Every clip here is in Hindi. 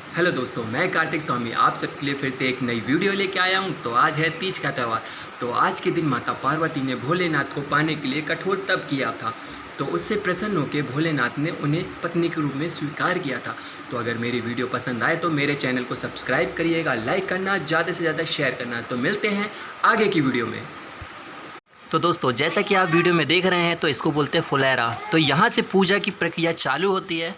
हेलो दोस्तों, मैं कार्तिक स्वामी आप सबके लिए फिर से एक नई वीडियो लेके आया हूँ। तो आज है तीज का त्यौहार। तो आज के दिन माता पार्वती ने भोलेनाथ को पाने के लिए कठोर तप किया था। तो उससे प्रसन्न होकर भोलेनाथ ने उन्हें पत्नी के रूप में स्वीकार किया था। तो अगर मेरी वीडियो पसंद आए तो मेरे चैनल को सब्सक्राइब करिएगा, लाइक करना, ज़्यादा से ज़्यादा शेयर करना। तो मिलते हैं आगे की वीडियो में। तो दोस्तों, जैसा कि आप वीडियो में देख रहे हैं, तो इसको बोलते हैं फुलेरा। तो यहाँ से पूजा की प्रक्रिया चालू होती है।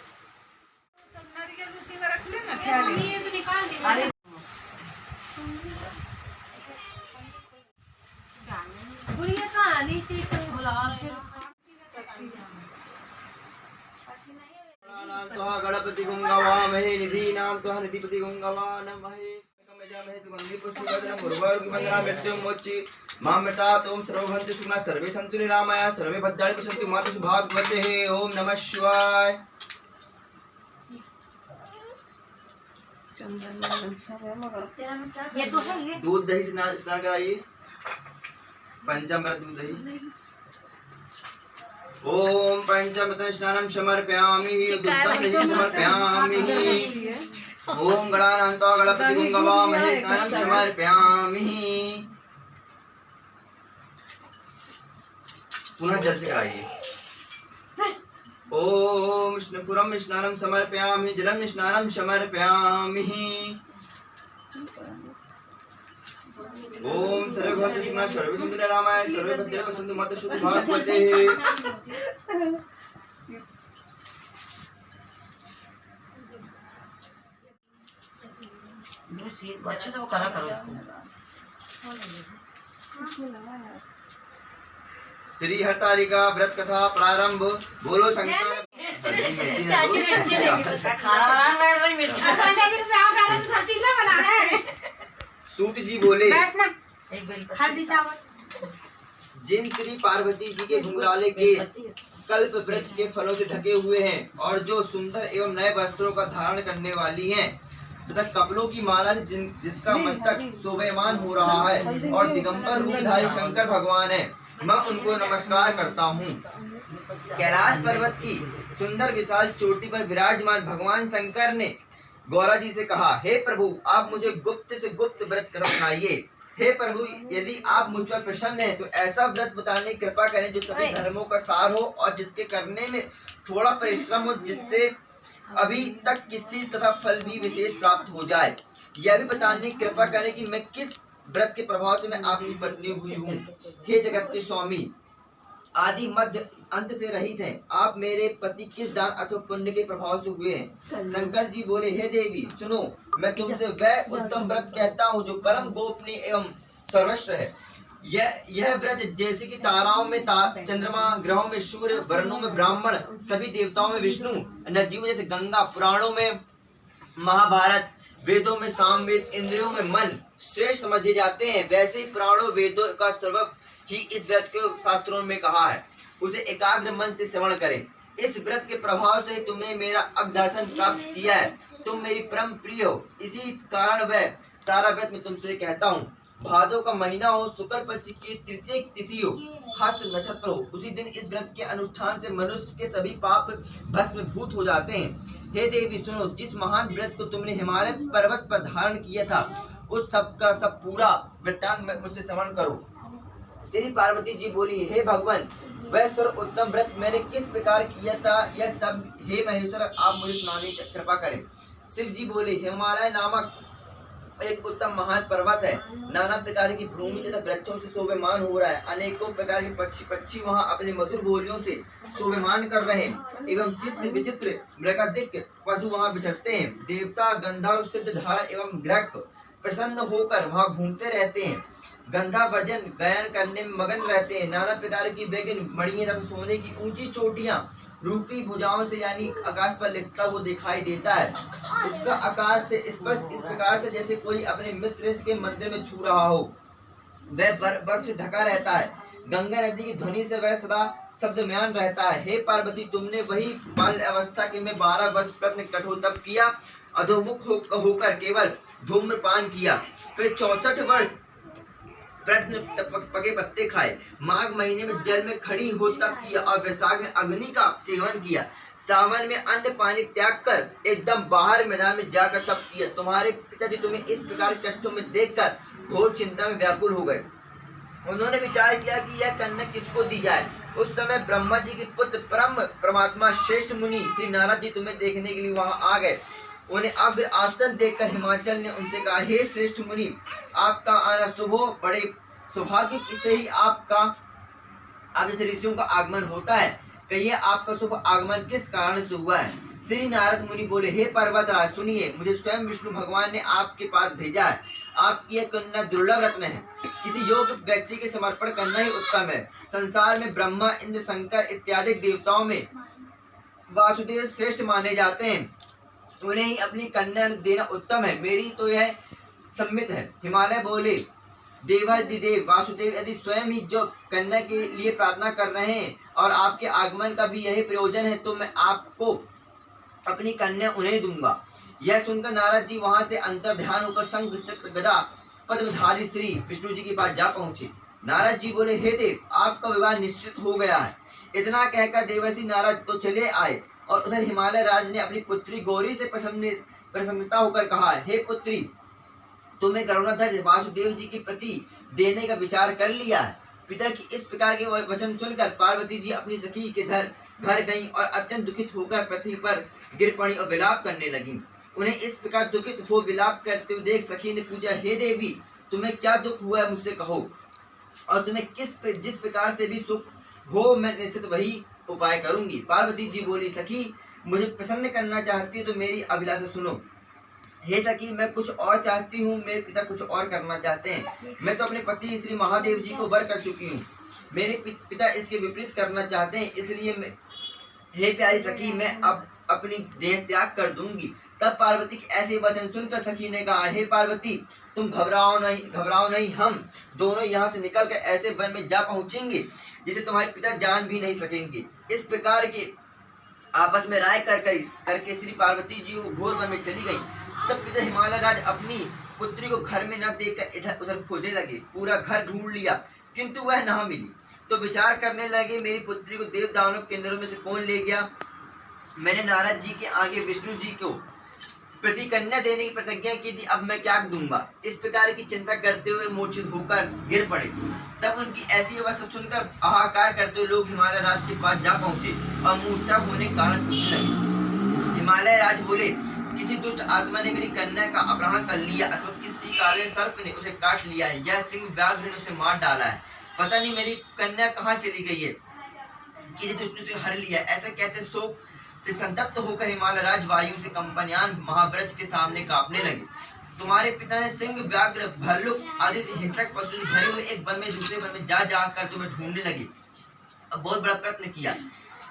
गणपति गुंगवामहे निधीनां त्वः निधिपति गुंगवानमहे कमजामहे सुगंधि पुष्टिवर्धनम् उर्वारुकं वन्दना मृत्युमोचि मामृतात् ओम सर्वभवन्तु सुखिनः सर्वे सन्तु निरामया सर्वे भद्राणि पश्यन्तु मा सुभागवते। ओम नमः शिवाय। दूध दही से स्नान कराइए। पंचामृत दूध दही। ओम पंचामृत स्नानं समर्पयामि दुग्धं दही समर्पयामि। ओम गणानान्त्वा गणपति गुंगवामहे स्नानं समर्पयामि। पुनः जल से कराइए। ओम पुरं स्नानं समर्पयामि जलं स्नानं समर्पयामि। ओम सर्वभद्र सुखिनः सर्वे सन्तु निरामया सर्वे भद्राणि पश्यन्तु मा सुभागवते। अच्छे से वो करा करो इसको। श्री हरतालिका व्रत कथा प्रारंभ। बोलो शंकर। सूत जी बोले, जिन श्री पार्वती जी के घुंघराले के कल्प वृक्ष के फलों से ढके हुए हैं और जो सुंदर एवं नए वस्त्रों का धारण करने वाली हैं तथा कपड़ों की माला से जिसका मस्तक शोभायमान हो रहा है और दिगंबर रूपधारी शंकर भगवान है, मैं उनको नमस्कार करता हूँ। कैलाश पर्वत की सुंदर विशाल चोटी पर विराजमान भगवान शंकर ने गौरा जी से कहा, हे प्रभु, आप मुझे गुप्त से गुप्त व्रत कराइए। हे प्रभु, यदि आप मुझ पर प्रसन्न हैं तो ऐसा व्रत बताने की कृपा करें जो सभी धर्मों का सार हो और जिसके करने में थोड़ा परिश्रम हो, जिससे अभी तक किसी तथा फल भी विशेष प्राप्त हो जाए। यह भी बताने की कृपा करें कि मैं किस व्रत के प्रभाव से मैं आपकी पत्नी हुई हूँ। हे जगत के स्वामी, आदि मध्य अंत से रहित हैं, आप मेरे पति किस दान अथवा पुण्य के प्रभाव से हुए हैं। शंकर जी बोले, हे देवी सुनो, मैं तुमसे वह उत्तम व्रत कहता हूँ जो परम गोपनीय एवं सर्वश्रेष्ठ है। यह व्रत जैसे कि ताराओं में चंद्रमा, ग्रहों में सूर्य, वर्णों में ब्राह्मण, सभी देवताओं में विष्णु, नदियों में जैसे गंगा, पुराणों में महाभारत, वेदों में सामवेद, इंद्रियों में मन श्रेष्ठ समझे जाते हैं, वैसे ही पुराणों वेदों का सर्व ही इस व्रत के शास्त्रों में कहा है। उसे एकाग्र मन से श्रवण करें। इस व्रत के प्रभाव से तुमने मेरा अग्रदर्शन प्राप्त किया है। तुम मेरी परम प्रिय हो, इसी कारण वह सारा व्रत मैं तुमसे कहता हूँ। भादों का महीना हो, शुक्ल पक्ष की तृतीय तिथि हो, हस्त नक्षत्र हो, उसी दिन इस व्रत के अनुष्ठान से मनुष्य के सभी पाप भस्मीभूत हो जाते हैं। हे देवी सुनो, जिस महान व्रत को तुमने हिमालय पर्वत पर धारण किया था, उस सब का सब पूरा वृत्तांत मुझसे श्रवण करो। श्री पार्वती जी बोली, हे भगवान, वह सर्वोत्तम व्रत मैंने किस प्रकार किया था, यह सब हे महेश्वर आप मुझे सुनाने की कृपा करें। शिव जी बोले, हिमालय नामक एक उत्तम महान पर्वत है, नाना प्रकार की भूमि तथा वृक्षों से शोभायमान हो रहा है। अनेकों प्रकार के पक्षी वहाँ अपने मधुर बोलियों से शोभायमान कर रहे हैं एवं चित्र विचित्र मृगादिक पशु वहाँ विचरते हैं। देवता, गंधर्व, सिद्ध, धारण एवं ग्रह प्रसन्न होकर वहाँ घूमते रहते हैं, गंधा वर्जन गायन करने में मगन रहते हैं। नाना प्रकार की वैगन मणियां तथा सोने की ऊंची चोटियां रूपी भुजाओं से यानी आकाश पर लिखता वो दिखाई देता है। उसका आकाश से स्पर्श इस प्रकार से जैसे कोई अपने मित्र के मंदिर में छू रहा हो। वह बर्फ से ढका रहता है। गंगा नदी की ध्वनि से वह सदा शब्दमयान रहता है। हे पार्वती, तुमने वही बाल्य अवस्था के में 12 वर्ष प्रयत्न कठोर तप किया, अधोमुख होकर केवल धूम्रपान किया, फिर 64 वर्ष पके पत्ते खाए, माघ महीने में जल में खड़ी हो तप किया और वैशाख में अग्नि का सेवन किया। सावन में अन्न पानी त्याग कर एकदम बाहर मैदान में जाकर तप किया। तुम्हारे पिताजी तुम्हें इस प्रकार के कष्टों में देखकर घोर चिंता में व्याकुल हो गए। उन्होंने विचार किया कि यह कन्या किसको दी जाए। उस समय ब्रह्मा जी के पुत्र परम परमात्मा श्रेष्ठ मुनि श्री नारद जी तुम्हें देखने के लिए वहां आ गए। उन्हें अग्र आसन देखकर हिमाचल ने उनसे कहा, हे श्रेष्ठ मुनि, आपका आना शुभ हो, बड़े सौभाग्य से ही आपका आप जैसे ऋषियों का आगमन होता है। कहिए आपका शुभ आगमन किस कारण से हुआ है। श्री नारद मुनि बोले, हे पर्वतराज सुनिए, मुझे स्वयं विष्णु भगवान ने आपके पास भेजा है। आपकी यह कन्या दुर्लभ रत्न है, किसी योग्य व्यक्ति के समर्पण करना ही उत्तम है। संसार में ब्रह्मा इंद्र शंकर इत्यादि देवताओं में वासुदेव श्रेष्ठ माने जाते हैं, उन्हें ही अपनी कन्या देना उत्तम है। मेरी तो यह सम्मित है। हिमालय बोले, देवादिदेव वासुदेव यदि स्वयं ही जो कन्या के लिए प्रार्थना कर रहे हैं और आपके आगमन का भी यही प्रयोजन है, तो मैं आपको अपनी कन्या उन्हें दूंगा। यह सुनकर नारद जी वहां से अंतर ध्यान होकर शंख चक्र गदा पद्मधारी श्री विष्णु जी के पास जा पहुंचे। नारद जी बोले, हे देव, आपका विवाह निश्चित हो गया है। इतना कहकर देवर्षि नारद तो चले आए और उधर हिमालय राज ने अपनी पुत्री गौरी से प्रसन्नता होकर कहा, हे पुत्री, तुम्हें करुणाध्वज वासुदेव जी के प्रति देने का विचार कर लिया है। पिता की इस प्रकार के वचन सुनकर पार्वती जी अपनी सखी के घर गईं और अत्यंत दुखित होकर पृथ्वी पर गिर पड़ी और विलाप करने लगीं। उन्हें इस प्रकार दुखित हो विलाप करते हुए देख सखी ने पूछा, हे देवी, तुम्हें क्या दुख हुआ है, मुझसे कहो, और तुम्हें जिस प्रकार से भी सुख हो मैं निश्चित वही उपाय करूंगी। पार्वती जी बोली, सखी, मुझे प्रसन्न करना चाहती हो तो मेरी अभिलाषा सुनो। हे सखी, मैं कुछ और चाहती हूँ, मेरे पिता कुछ और करना चाहते हैं। मैं तो अपने पति श्री महादेव जी को वर कर चुकी हूँ, मेरे पिता इसके विपरीत करना चाहते हैं, इसलिए मैं, हे प्यारी सखी, मैं अब अपनी देह त्याग कर दूंगी। तब पार्वती के ऐसे वचन सुनकर सखी ने कहा, हे पार्वती, तुम घबराओ नहीं, हम दोनों यहाँ से निकलकर ऐसे वन में जा पहुँचेंगे जिसे तुम्हारे पिता जान भी नहीं सकेंगे। इस प्रकार के आपस में राय करके श्री पार्वती जी वो घोर वन में चली गई। तब पिता हिमालय राज अपनी पुत्री को घर में न देखकर इधर उधर खोजने लगे। पूरा घर ढूंढ लिया किंतु वह न मिली, तो विचार करने लगे, मेरी पुत्री को देव दानव केंद्रों में से कौन ले गया। मैंने नारद जी के आगे विष्णु जी को प्रति कन्या देने की प्रतिज्ञा की थी, अब मैं क्या दूंगा। इस प्रकार की चिंता करते हुए मूर्छित होकर गिर पड़े। तब उनकी ऐसी अवस्था सुनकर हाहाकार करते हुए लोग हिमालय राज के पास जा पहुंचे और मूर्छा होने के कारण पूछने लगे। हिमालय राज बोले, किसी दुष्ट आत्मा ने मेरी कन्या का अपहरण कर लिया अथवा किसी काले सर्प ने उसे काट लिया है, यह सिंह व्याघ्र ने उसे मार डाला है। पता नहीं मेरी कन्या कहाँ चली गई है, किसी दुष्ट ने उसे हर लिया। ऐसा कहते शोक से संतप्त होकर हिमालय राज वायु से कंपनियान महावृक्ष के सामने कांपने लगे। तुम्हारे पिता ने सिंह व्याघ्र भल्लुक आदि से हिंसक पशु भरे हुए एक वन में दूसरे वन में जा कर तुम्हें ढूंढने लगे। अब बहुत बड़ा प्रयत्न किया।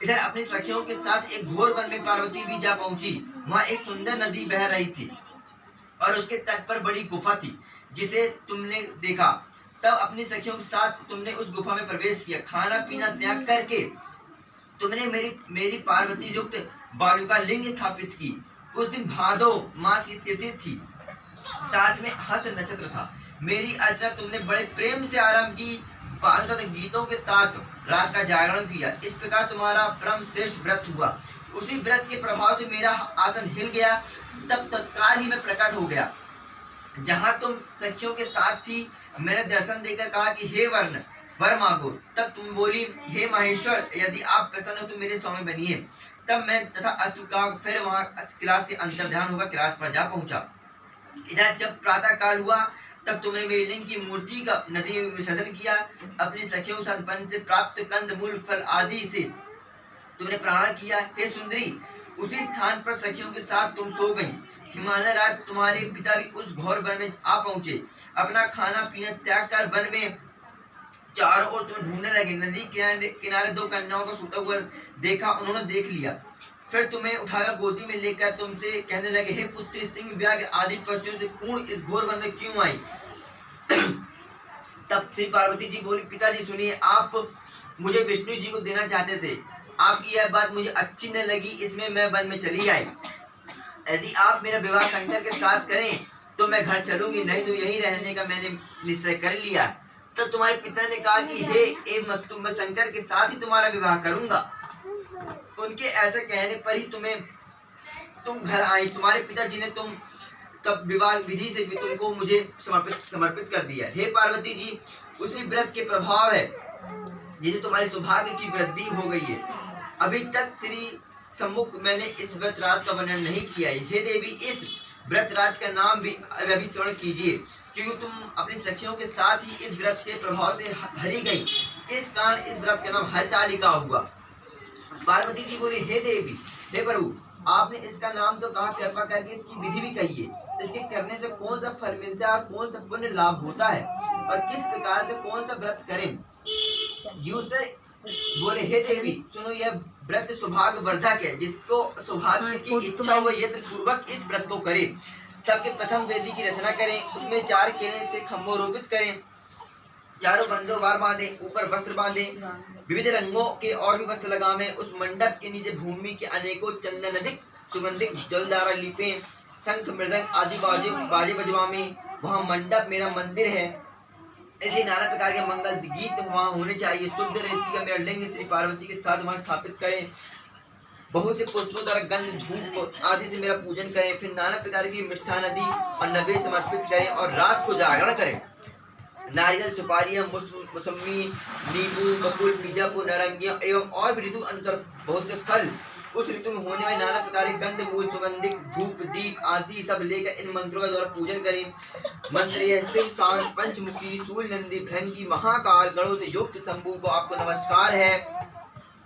इधर अपनी सखियों के साथ एक घोर वन में पार्वती भी जा पहुंची। वहां एक सुंदर नदी बह रही थी और उसके तट पर बड़ी गुफा थी जिसे तुमने देखा। तब अपनी सखियों के साथ तुमने उस गुफा में प्रवेश किया। खाना पीना त्याग करके तुमने मेरी पार्वती युक्त बालुका लिंग स्थापित की। उस दिन भादो मास की तिथि थी, साथ में हस्त नक्षत्र था। मेरी अर्चना तुमने बड़े प्रेम से आरंभ की, पांचों गीतों के साथ रात का जागरण किया। इस प्रकार तुम्हारा परम श्रेष्ठ व्रत हुआ। उसी व्रत के प्रभाव से मेरा आसन हिल गया। तब तत्काल ही मैं प्रकट हो गया। जहाँ तुम सखियों के साथ थी, मैंने दर्शन देकर कहा कि हे वर मांगो। तब तुम बोली, हे महेश्वर, यदि आप प्रसन्न हो तो मेरे स्वामी बनिए। तब मैं तथा अस्तु का फिर वहां कैलाश से अंतर्ध्यान होकर कैलाश पर जा पहुंचा। इधर जब प्रातः काल हुआ तब तुमने मेरी लिंग की मूर्ति का नदी में विसर्जन किया। अपनी सखियों के साथ वन से प्राप्त कंद मूल फल आदि से तुमने प्राण किया। हे सुंदरी, उसी स्थान पर सखियों के साथ तुम सो गई। हिमालय राज तुम्हारे पिता भी उस घोर वन में आ पहुंचे। अपना खाना पीना त्याग कर वन में चारों ओर तुम्हें ढूंढने लगे। नदी किनारे दो कन्याओं को सोता हुआ देखा, उन्होंने देख लिया। फिर तुम्हें उठाकर गोदी में लेकर तुमसे कहने लगे, हे पुत्री, सिंह व्याघ्र आदि पशुओं से पूर्ण इस घोर वन में क्यों आई। तब श्री पार्वती जी बोली, पिताजी सुनिए, आप मुझे विष्णु जी को देना चाहते थे। आपकी यह बात मुझे अच्छी न लगी, इसमें मैं वन में चली आई। यदि आप मेरा विवाह शंकर के साथ करें तो मैं घर चलूंगी, नहीं तो यहीं रहने का मैंने निश्चय कर लिया। तब तुम्हारे पिता ने कहा कि हे मत्तु, मैं शंकर के साथ ही तुम्हारा विवाह करूंगा। उनके ऐसे कहने पर ही तुम घर आई। तुम्हारे पिताजी ने तुम तब विवाह विधि से भी तुमको मुझे समर्पित कर दिया। हे पार्वती जी, उसी व्रत के प्रभाव है जिसे तुम्हारे सौभाग्य की वृद्धि हो गई है। अभी तक श्री सम्मुख मैंने इस व्रत राज का वर्णन नहीं किया है। हे देवी, इस व्रत राज का नाम भी अभी श्रवण कीजिए, क्योंकि तुम अपनी सखियों के साथ ही इस व्रत के प्रभाव से हरी गई। इस कारण इस व्रत का नाम हरितालिका हुआ। पार्वती जी बोली, हे देवी, हे प्रभु, आपने इसका नाम तो कहा, कृपा करके इसकी विधि भी कहिए। इसके करने से कौन सा फल मिलता है और कौन सा पुण्य लाभ होता है और किस प्रकार से कौन सा व्रत करें। यूसर बोले, हे देवी, सुनो, यह व्रत सौभाग्य वर्धक है। जिसको सौभाग्य की इच्छा हो यत्न पूर्वक इस व्रत को करे। सबके प्रथम वेदी की रचना करें, उसमें 4 केले से खम्भों रोपित करें, चारों बंदों वार बांधे, ऊपर वस्त्र बांधे, विविध रंगों के और भी वस्त्र लगावे। उस मंडप के नीचे भूमि के अनेकों चंदन अधिक सुगंधित जलधारा लिपे, शंख मृदंग आदि बाजे बजवावे। वहाँ मंडप मेरा मंदिर है, ऐसे नाना प्रकार के मंगल गीत वहाँ होने चाहिए। शुद्ध रेती का मेरा लिंग श्री पार्वती के साथ वहाँ स्थापित करें। बहुत से पुष्पों द्वारा गंध धूप आदि से मेरा पूजन करें। फिर नाना प्रकार की मिष्ठान आदि और नैवेद्य समर्पित करें और रात को जागरण करें। नारियल, सुपारियां, मौसमी, नींबू, कपूर, बीजापुर, नारंगियां एवं और भी ऋतु अनुसार बहुत से फल, उस ऋतु में होने वाले नाना प्रकार के गंध मूल, सुगंधित धूप, दीप आदि सब लेकर इन मंत्रों का द्वारा पूजन करें। मंत्र यह शिव, शांत, पंचमुखी, सूर्य नंदी, भृंगी, महाकाल गणों से युक्त शंभु को आपको नमस्कार है।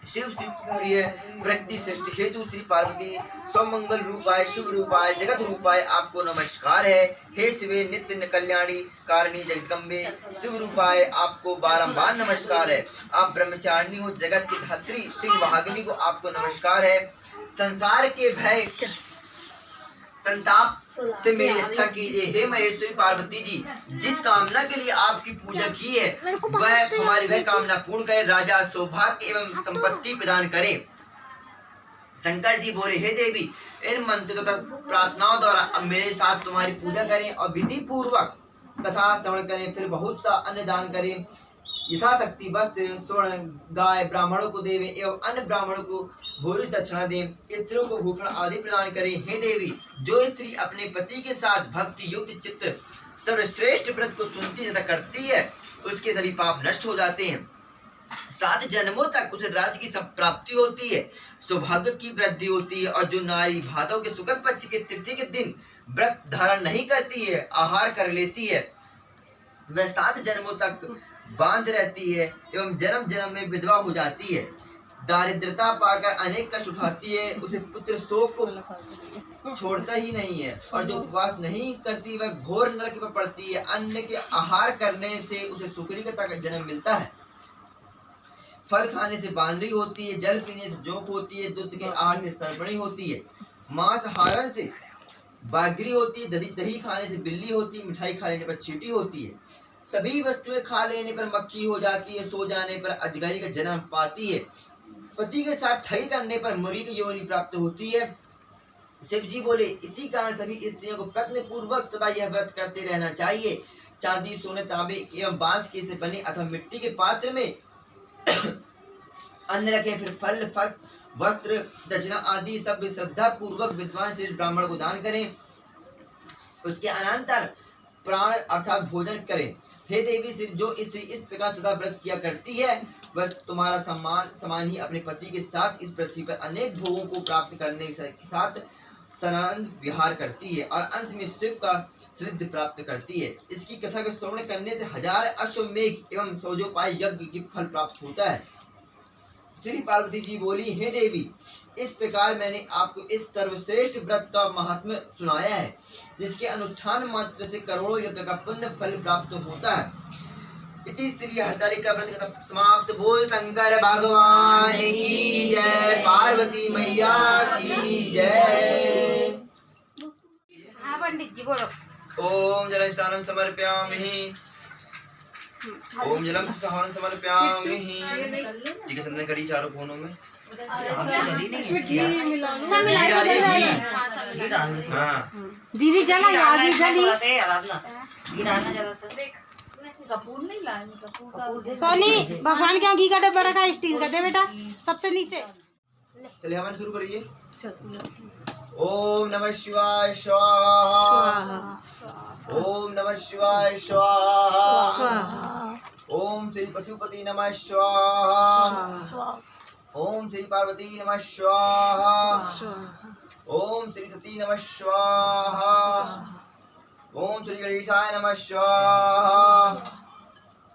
शिव प्रिय वृत्ति सृष्टि हेतु श्री पार्वती स्वमंगल रूपाय, शुभ रूपाय, जगत रूपाय आपको नमस्कार है। हे शिवे, नित्य कल्याणी कारिणी जगदम्बे शिव रूपाय आपको बारंबार नमस्कार है। आप ब्रह्मचारिणी हो, जगत की धात्री शिव वाहिनी को आपको नमस्कार है। संसार के भय संताप से मेरी रक्षा कीजिए। हे महेश्वरी पार्वती जी, जिस कामना के लिए आपकी पूजा की है वह हमारी वह कामना पूर्ण करे। राजा सौभाग्य एवं संपत्ति प्रदान करे। शंकर जी बोले, हे देवी, इन मंत्रों तथा प्रार्थनाओं द्वारा अब मेरे साथ तुम्हारी पूजा करें और विधि पूर्वक कथा श्रवण करें। फिर बहुत सा अन्न दान करें, यथाशक्ति वस्त्र, स्वर्ण, गाय ब्राह्मणों को देवे एवं अन्य ब्राह्मणों को भूरि दक्षिणा दें। स्त्रियों को भूषण आदि प्रदान करें। हे देवी, जो स्त्री अपने पति के साथ भक्ति युक्त चित्र सर्वश्रेष्ठ व्रत को सुनती तथा करती है उसके सभी पाप नष्ट हो जाते हैं। 7 जन्मों तक उसे राज्य की सब प्राप्ति होती है, सौभाग्य की वृद्धि होती है। और जो नारी भादव के शुक्ल पक्ष के तृतीय के दिन व्रत धारण नहीं करती है, आहार कर लेती है, वह 7 जन्मों तक बांध रहती है एवं जन्म जन्म में विधवा हो जाती है। दारिद्रता पाकर अनेक कष्ट उठाती है, उसे पुत्र शोक को छोड़ता ही नहीं है। और जो उपवास नहीं करती वह घोर नरक में पड़ती है। अन्न के आहार करने से उसे सुकृति का जन्म मिलता है, फल खाने से बांदरी होती है, जल पीने से जोंक होती है, दूध के आहार से सर्पणी होती है, मांस हारण से बागरी होती है, दही खाने से बिल्ली होती है, मिठाई खा लेने पर चींटी होती है, सभी वस्तुएं खा लेने पर मक्खी हो जाती है, सो जाने पर अजगरी का जन्म पाती है, पति के साथ ठगी करने पर मुर्गी की योनि प्राप्त होती है। शिव जी बोले, इसी कारण सभी स्त्रियों को प्रयत्न पूर्वक सदा यह व्रत करते रहना चाहिए। चांदी, सोने, तांबे एवं बांस के से बने अथवा मिट्टी के पात्र में अन्न रखें। फिर फल, वस्त्र, दक्षिणा आदि सब श्रद्धा पूर्वक विद्वान श्रेष्ठ ब्राह्मण को दान करें। उसके अनंतर प्राण अर्थात भोजन करें। हे देवी, जो स्त्री इस प्रकार सदा व्रत किया करती है वह तुम्हारा समान ही अपने पति के साथ इस पृथ्वी पर अनेक भोगों को प्राप्त करने के साथ सनातन विहार करती है और अंत में शिव का सिद्ध प्राप्त करती है। इसकी कथा को श्रवण करने से 1000 अश्वमेघ एवं सौजोपाय यज्ञ की फल प्राप्त होता है। श्री पार्वती जी बोली, हे देवी, इस प्रकार मैंने आपको इस सर्वश्रेष्ठ व्रत का महात्म्य सुनाया है, जिसके अनुष्ठान मात्र से करोड़ों यज्ञ का पुण्य फल प्राप्त होता है। इति श्री हरतालिका व्रत कथा समाप्त। बोल शंकर भगवान की जय, पार्वती मैया की जय। हाँ पंडित जी बोलो। ओम जल स्नानं समर्पयामि, ओम जलम सहानं समर्पयामि। ठीक है, संदन करी चारों कोनों में। हाँ दीदी जला आगे जली। कपूर नहीं लाए, सोनी, भगवान के यहाँ घी का डब्बा रखा है स्टील का, दे बेटा सबसे नीचे। चलिए हवन शुरू करिए। ओम नमः शिवाय स्वाहा। ओम नमः शिवाय स्वाहा। ओम श्री पशुपति नमः स्वाहा। ओम श्री पार्वती नमः स्वाहा। ओम श्री सती नमः स्वाहा। ओम श्री गणेशाय नमः स्वाहा।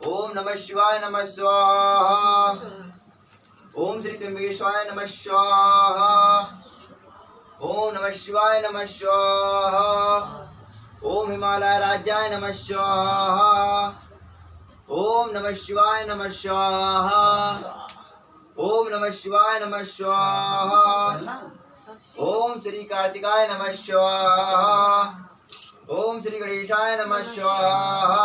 ओम नमः शिवाय नमः स्वाहा। ओम श्री त्र्यंबकेश्वराय नमः स्वाहा। ओम नमः शिवाय नमः स्वाहा। ओम हिमालय राज्याय नमः स्वाहा। ओम नमः शिवाय नमः स्वाहा। ओम नमः शिवाय नमः स्वाहा। ओम श्री कार्तिकाय नमः स्वाहा। ओम श्री गणेशाय नमः स्वाहा।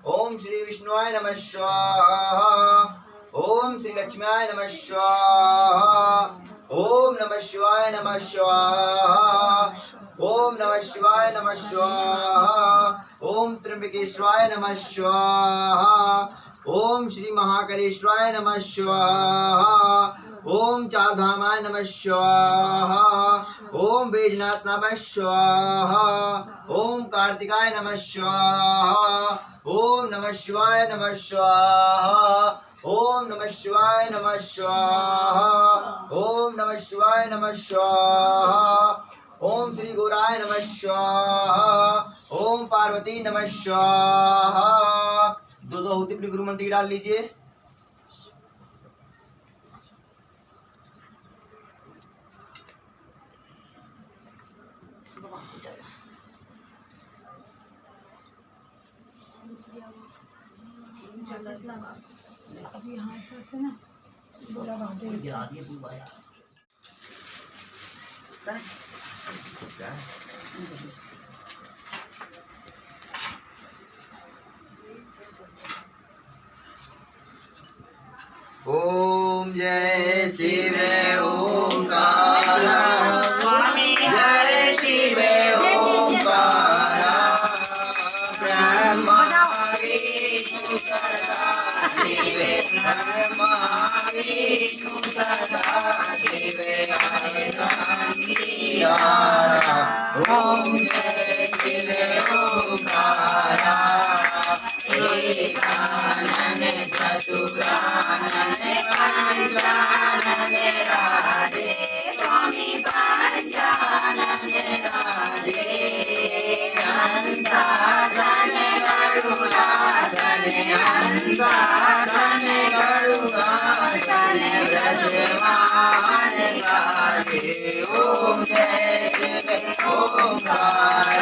ओम श्री विष्णुवाय नमः स्वाहा। ओम श्री लक्ष्म्याय नमः स्वाहा। ओम नमः शिवाय नमः स्वाहा। ओम नमः शिवाय नमः स्वाहा। ओम त्र्यंबकेश्वराय नमः स्वाहा। ओम श्री महाकालेश्वराय नमः स्वाहा। ओम चारधामाय नमः स्वाहा। ओम बैजनाथ नमः स्वाहा। ओम कार्तिकाय नमः स्वाहा। ओम नमः शिवाय नमः स्वाहा। ओम नमः शिवाय नमः स्वाहा। ओम नमः शिवाय नमः स्वाहा। ओम श्री गौराय नमः स्वाहा। ओम पार्वती नमः स्वाहा। दो आहुति अपनी गुरु मंत्र की डाल लीजिए। अभी यहाँ से ना बोला ओम जय शिव ओंकार स्वामी जय शिव ओंकार ब्रह्मा विष्णु सदा शिव ब्रह्मा विष्णु सदा शिव ओम जय शिव ओंकार एकानन चतुरानन पंचानन राधे स्वामी पंचानन राधे हंसासन गरुडासन हंसासन गरुडासन व्रजमान गाधे ओम जय शिव ओंकार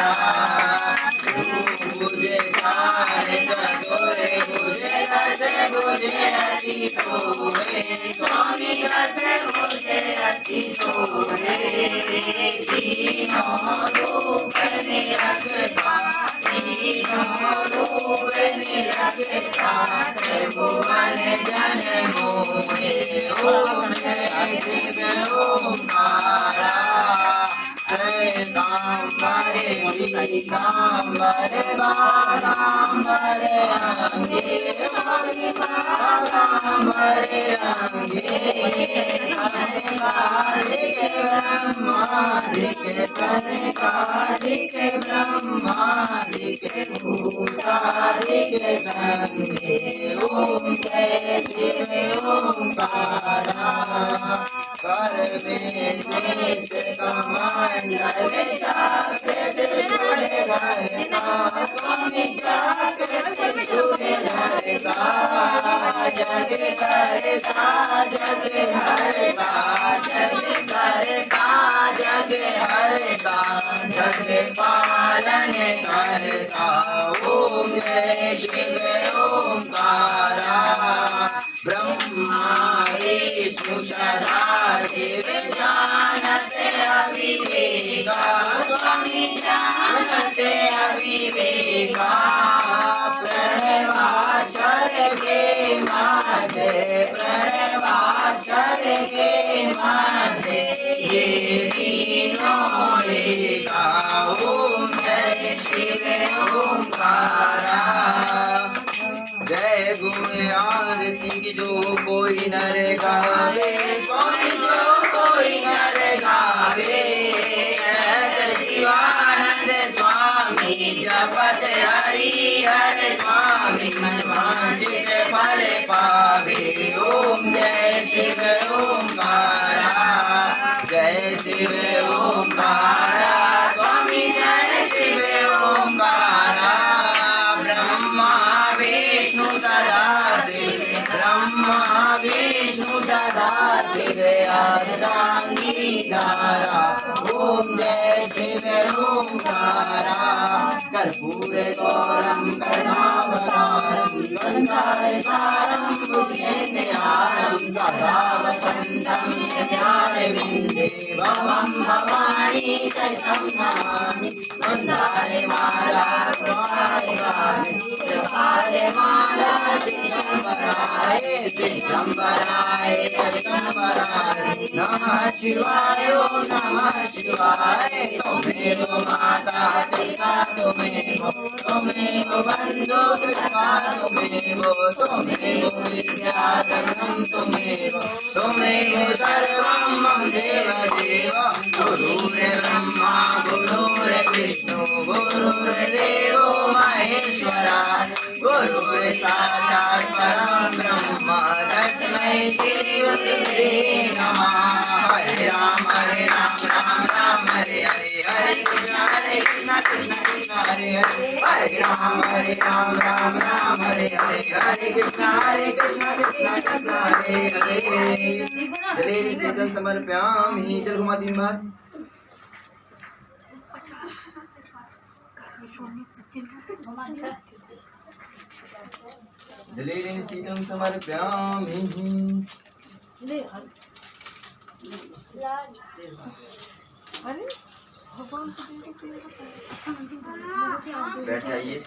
भुजे चार चतुर भुजे दस भुजे अति सोहे स्वामी दस भुजे अति सोहे तीनों रूप निरखता तीनों रूप निरखता भुवन जन मोहे ओम जय शिव ओंकारा श्वेतांबर पीतांबर बालांबर अंगे बालांबर अंगे कनकादिक ब्रह्मादिक कनकादिक ब्रह्मादिक भूतादिक संगे ओम जय शिव ओंकारा कर में शेष कमंडल चाक्र त्रिशूल धरता स्वामी चाक्र त्रिशूल धरता जग करता जग हरता जग करता जग हरता जग पालन करता ओम जय शिव ओंकारा ब्रह्मा विष्णु सदा शिव जानत अविवेका स्वामी जानत अविवेका प्रणवाचर के माधे प्रणवाचर के माधे ये तीनों एका ओम जय शिव ओंकारा जय गुण आरती की जो कोई नर गावे कोई जो स्वामी मनवांचित फल पावे। ओम जय शिव ओंकारा, जय शिव ओंकारा, स्वामी जय शिव ओंकारा। ब्रह्मा विष्णु सदा शिव, ब्रह्मा विष्णु सदा शिव अर्धांगीकारा। ओम जय शिव ओंकारा। कर्पूर गौरम करुणावतारम संसारसारम बुद्धिनिहारम सदा वसंतम हृदयारविंदे भवं भवानी शरणं नमामि। मंदारे माला कृपाले माला दिगंबराय दिगंबराय दिगंबराय। नमः शिवाय ओम नमः शिवाय। त्वमेव माता पिता त्वमेव, त्वमेव बन्धु सखा त्वमेव, त्वमेव विद्याधरं त्वमेव, त्वमेव सर्वं मम देव देव। गुरुर्ब्रह्मा गुरुर्विष्णु गुरुर्देवो महेश्वरा। गुरुर्साक्षात् परं ब्रह्म तस्मै श्री गुरुवे नमः। हरे राम राम राम हरे हरे, हरे कृष्ण कृष्ण कृष्ण हरे हरे, हरे राम राम हरे हरे, हरे कृष्ण कृष्ण कृष्ण हरे हरे। जले शीतल समर्पयामि। जल घुमा 3 बार। जले शीतल समर्पयामि। बैठ जाइए।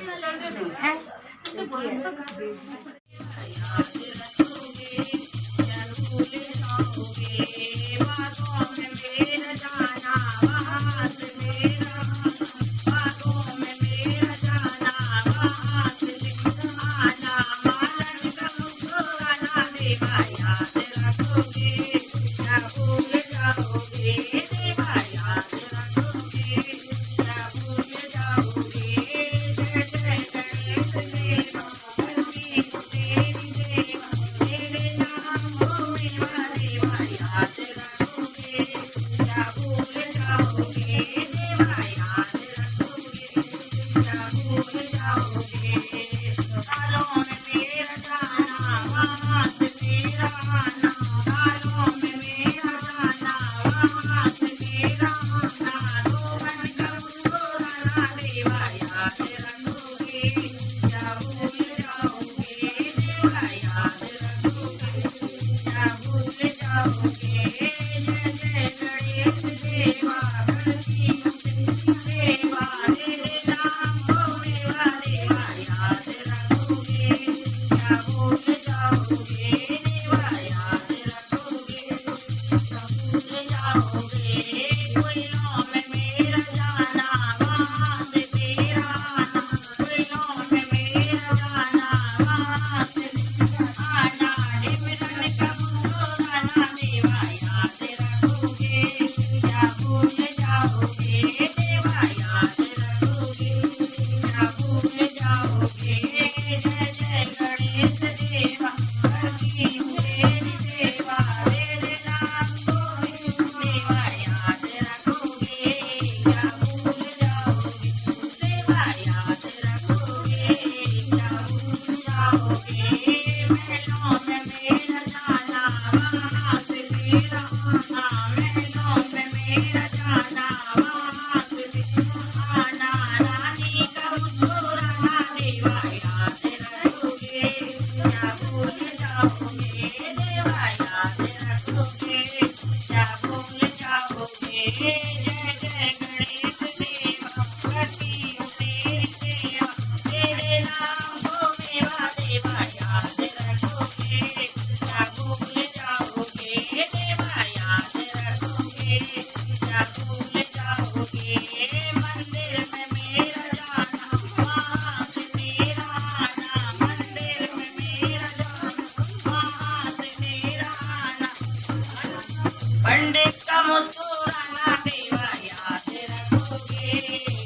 पंडित का मुस्कुराना देवा याद रखोगे,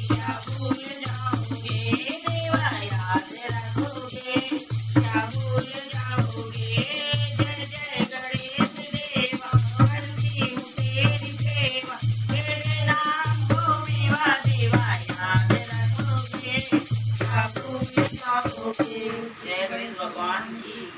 क्या भूल जाओगे देवा याद रखोगे। जय गणेश देवा करती हूँ तेरी सेवा तेरे नाम को मेवा देवा याद रखोगे, रखोगे, रखोगे। जय गणेश भगवान की।